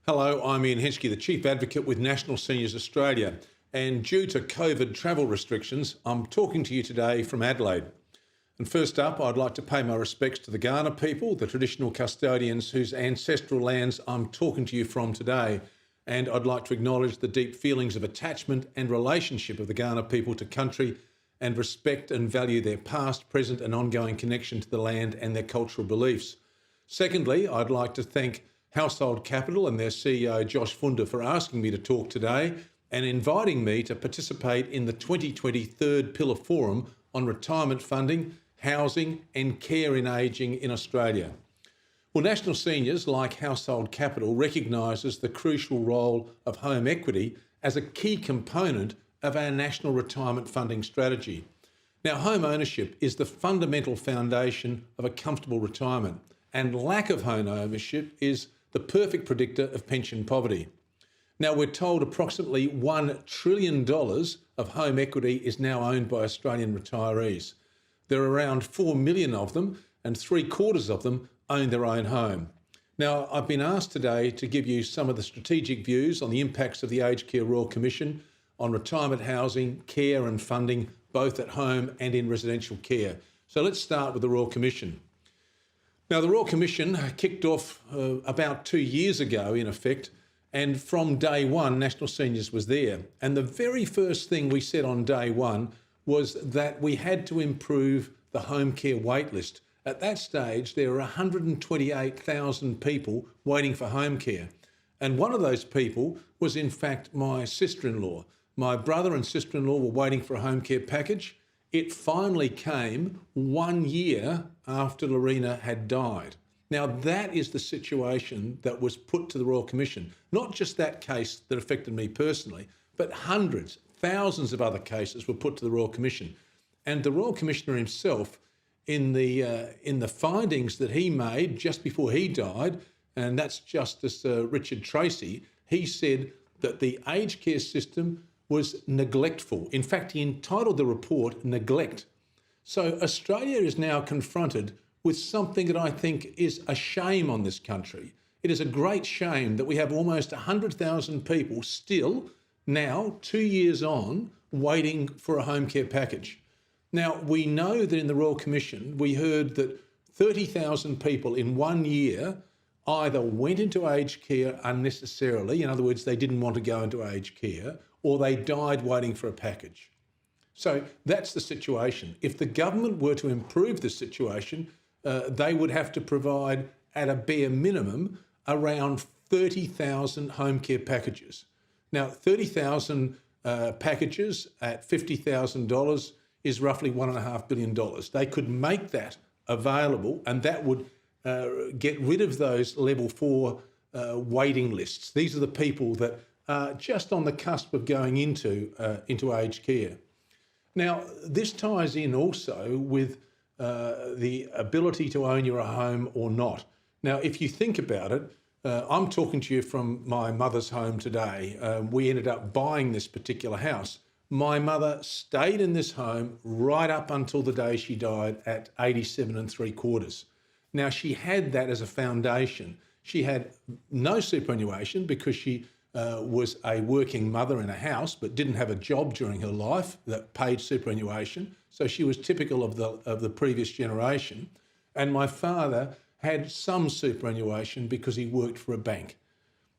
Hello, I'm Henschke, the Chief Advocate with National Seniors Australia. And due to COVID travel restrictions, I'm talking to you today from Adelaide. And first up, I'd like to pay my respects to the Kaurna people, the traditional custodians whose ancestral lands I'm talking to you from today. And I'd like to acknowledge the deep feelings of attachment and relationship of the Kaurna people to country and respect and value their past, present and ongoing connection to the land and their cultural beliefs. Secondly, I'd like to thank Household Capital and their CEO Josh Funder for asking me to talk today and inviting me to participate in the 2020 Third Pillar Forum on retirement funding, housing and care in ageing in Australia. Well, National Seniors, like Household Capital, recognises the crucial role of home equity as a key component of our national retirement funding strategy. Now, home ownership is the fundamental foundation of a comfortable retirement, and lack of home ownership is the perfect predictor of pension poverty. Now, we're told approximately $1 trillion of home equity is now owned by Australian retirees. There are around 4 million of them, and 3/4 of them own their own home. Now, I've been asked today to give you some of the strategic views on the impacts of the Aged Care Royal Commission on retirement housing, care and funding, both at home and in residential care. So let's start with the Royal Commission. Now, the Royal Commission kicked off about 2 years ago, in effect, and from day one, National Seniors was there. And the very first thing we said on day one was that we had to improve the home care wait list. At that stage, there were 128,000 people waiting for home care. And one of those people was, in fact, my sister-in-law. My brother and sister-in-law were waiting for a home care package. It finally came 1 year after Lorena had died. Now, that is the situation that was put to the Royal Commission. Not just that case that affected me personally, but hundreds, thousands of other cases were put to the Royal Commission. And the Royal Commissioner himself, in the findings that he made just before he died, and that's Justice Richard Tracy, he said that the aged care system was neglectful. In fact, he entitled the report Neglect. So Australia is now confronted with something that I think is a shame on this country. It is a great shame that we have almost 100,000 people still now, 2 years on, waiting for a home care package. Now, we know that in the Royal Commission, we heard that 30,000 people in 1 year either went into aged care unnecessarily, in other words, they didn't want to go into aged care, or they died waiting for a package. So that's the situation. If the government were to improve the situation, they would have to provide, at a bare minimum, around 30,000 home care packages. Now, 30,000 packages at $50,000 is roughly $1.5 billion. They could make that available, and that would get rid of those level 4 waiting lists. These are the people that are just on the cusp of going into aged care. Now, this ties in also with the ability to own your home or not. Now, if you think about it, I'm talking to you from my mother's home today. We ended up buying this particular house. My mother stayed in this home right up until the day she died at 87 3/4. Now, she had that as a foundation. She had no superannuation because she was a working mother in a house but didn't have a job during her life that paid superannuation. So she was typical of the previous generation. And my father had some superannuation because he worked for a bank.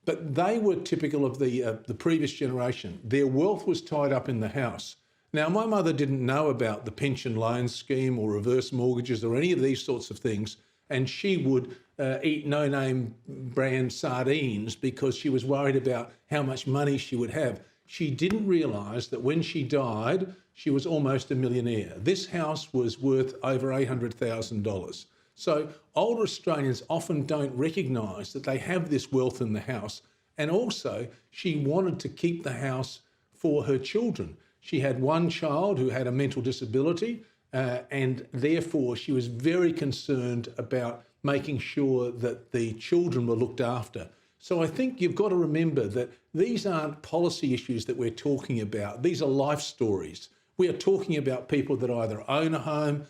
But they were typical of the previous generation. Their wealth was tied up in the house. Now, my mother didn't know about the pension loan scheme or reverse mortgages or any of these sorts of things, and she would eat no-name brand sardines because she was worried about how much money she would have. She didn't realise that when she died, she was almost a millionaire. This house was worth over $800,000. So older Australians often don't recognise that they have this wealth in the house. And also, she wanted to keep the house for her children. She had one child who had a mental disability, and therefore she was very concerned about making sure that the children were looked after. So I think you've got to remember that these aren't policy issues that we're talking about. These are life stories. We are talking about people that either own a home,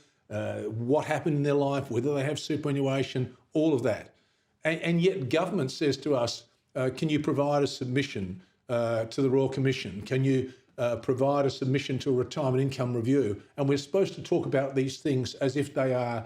what happened in their life, whether they have superannuation, all of that. And yet government says to us, Can you provide a submission to the Royal Commission? Can you provide a submission to a retirement income review? And we're supposed to talk about these things as if they are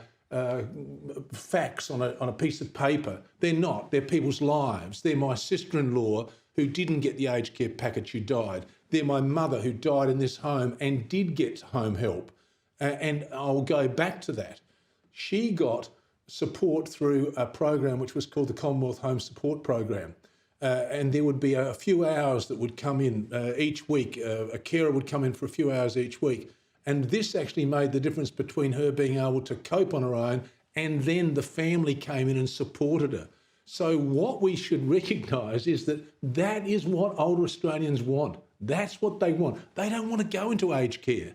facts on a piece of paper. They're not. They're people's lives. They're my sister-in-law who didn't get the aged care package who died. They're my mother who died in this home and did get home help. And I'll go back to that. She got support through a program which was called the Commonwealth Home Support Program. And there would be a few hours that would come in each week. A carer would come in for a few hours each week. And this actually made the difference between her being able to cope on her own, and then the family came in and supported her. So what we should recognise is that is what older Australians want. That's what they want. They don't want to go into aged care.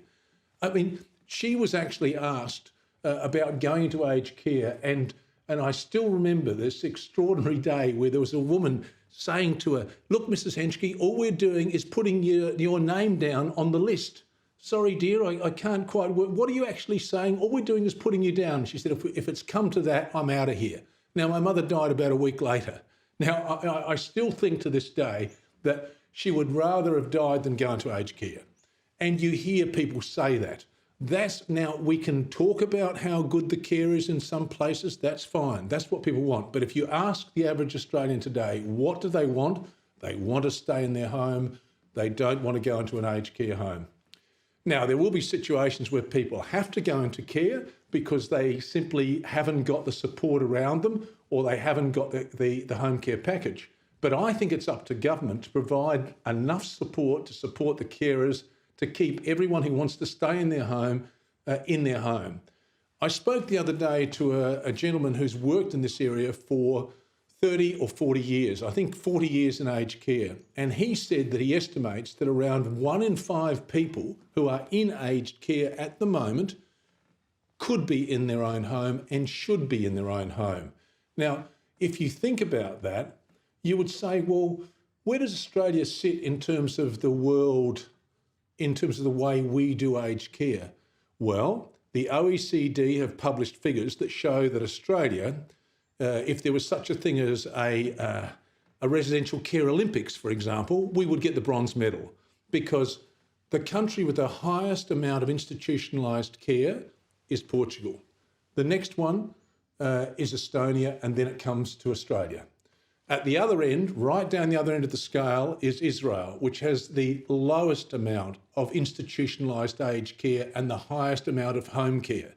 I mean, she was actually asked about going into aged care, and I still remember this extraordinary day where there was a woman saying to her, "Look, Mrs. Henschke, all we're doing is putting your name down on the list." "Sorry, dear, I can't quite work. What are you actually saying?" "All we're doing is putting you down." She said, if it's come to that, I'm out of here. Now, my mother died about a week later. Now, I still think to this day that she would rather have died than go into aged care. And you hear people say that. Now, we can talk about how good the care is in some places. That's fine. That's what people want. But if you ask the average Australian today, what do they want? They want to stay in their home. They don't want to go into an aged care home. Now, there will be situations where people have to go into care because they simply haven't got the support around them, or they haven't got the home care package. But I think it's up to government to provide enough support to support the carers to keep everyone who wants to stay in their home in their home. I spoke the other day to a gentleman who's worked in this area for 30 or 40 years, I think 40 years in aged care. And he said that he estimates that around 1 in 5 people who are in aged care at the moment could be in their own home and should be in their own home. Now, if you think about that, you would say, well, where does Australia sit in terms of the world, in terms of the way we do aged care? Well, the OECD have published figures that show that Australia, if there was such a thing as a residential care Olympics, for example, we would get the bronze medal, because the country with the highest amount of institutionalised care is Portugal. The next one is Estonia, and then it comes to Australia. At the other end, right down the other end of the scale, is Israel, which has the lowest amount of institutionalised aged care and the highest amount of home care.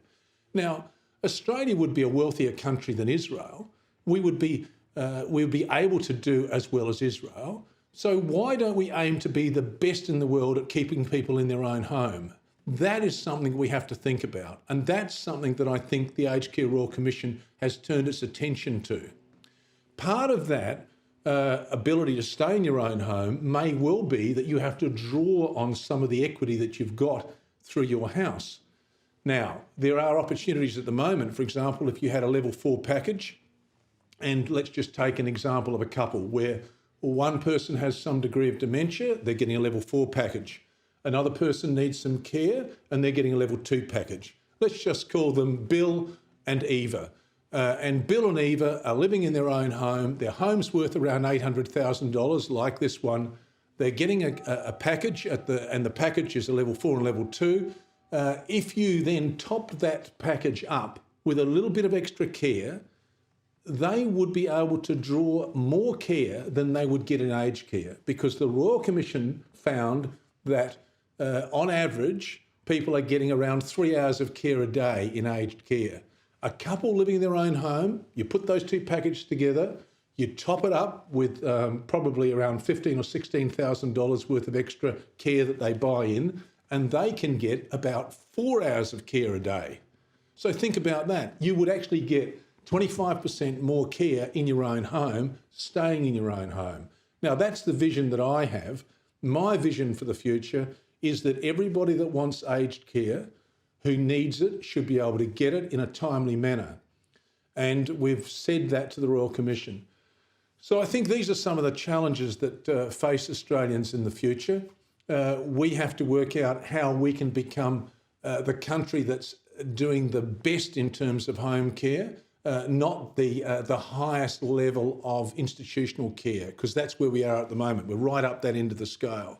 Now, Australia would be a wealthier country than Israel. We would be able to do as well as Israel. So why don't we aim to be the best in the world at keeping people in their own home? That is something we have to think about. And that's something that I think the Aged Care Royal Commission has turned its attention to. Part of that ability to stay in your own home may well be that you have to draw on some of the equity that you've got through your house. Now, there are opportunities at the moment. For example, if you had a level 4 package, and let's just take an example of a couple where one person has some degree of dementia, they're getting a level 4 package. Another person needs some care and they're getting a level 2 package. Let's just call them Bill and Eva. And Bill and Eva are living in their own home. Their home's worth around $800,000, like this one. They're getting a package, and the package is a level 4 and level 2. If you then top that package up with a little bit of extra care, they would be able to draw more care than they would get in aged care, because the Royal Commission found that on average, people are getting around 3 hours of care a day in aged care. A couple living in their own home, you put those two packages together, you top it up with probably around $15,000 or $16,000 worth of extra care that they buy in, and they can get about 4 hours of care a day. So think about that. You would actually get 25% more care in your own home, staying in your own home. Now, that's the vision that I have. My vision for the future is that everybody that wants aged care, who needs it, should be able to get it in a timely manner. And we've said that to the Royal Commission. So I think these are some of the challenges that face Australians in the future. We have to work out how we can become the country that's doing the best in terms of home care. not the highest level of institutional care, because that's where we are at the moment. We're right up that end of the scale.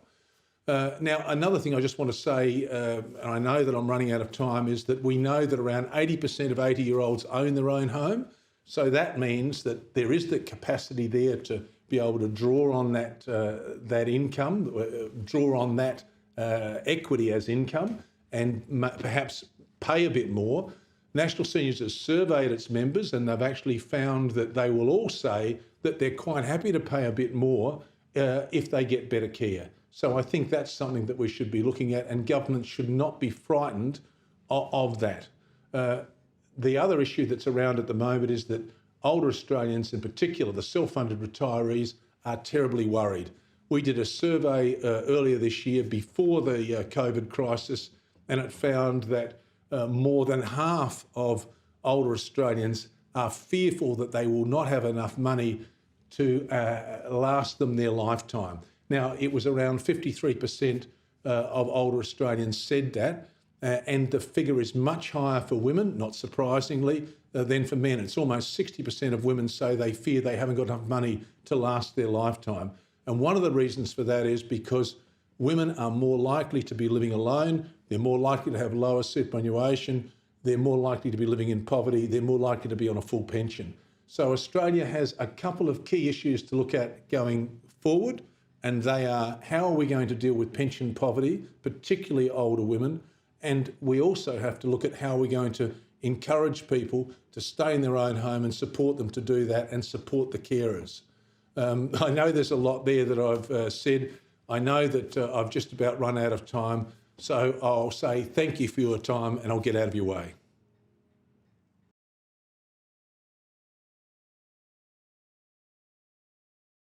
Now, another thing I just want to say, and I know that I'm running out of time, is that we know that around 80% of 80-year-olds own their own home. So that means that there is the capacity there to be able to draw on that income, draw on that equity as income, and perhaps pay a bit more. National Seniors has surveyed its members, and they've actually found that they will all say that they're quite happy to pay a bit more if they get better care. So I think that's something that we should be looking at, and government should not be frightened of that. The other issue that's around at the moment is that older Australians, in particular the self-funded retirees, are terribly worried. We did a survey earlier this year before the COVID crisis, and it found that more than half of older Australians are fearful that they will not have enough money to last them their lifetime. Now, it was around 53% of older Australians said that, and the figure is much higher for women, not surprisingly, than for men. It's almost 60% of women say they fear they haven't got enough money to last their lifetime. And one of the reasons for that is because women are more likely to be living alone, they're more likely to have lower superannuation, they're more likely to be living in poverty, they're more likely to be on a full pension. So Australia has a couple of key issues to look at going forward, and they are: how are we going to deal with pension poverty, particularly older women? And we also have to look at how we're going to encourage people to stay in their own home and support them to do that, and support the carers. I know there's a lot there that I've said. I know that I've just about run out of time. So I'll say thank you for your time, and I'll get out of your way.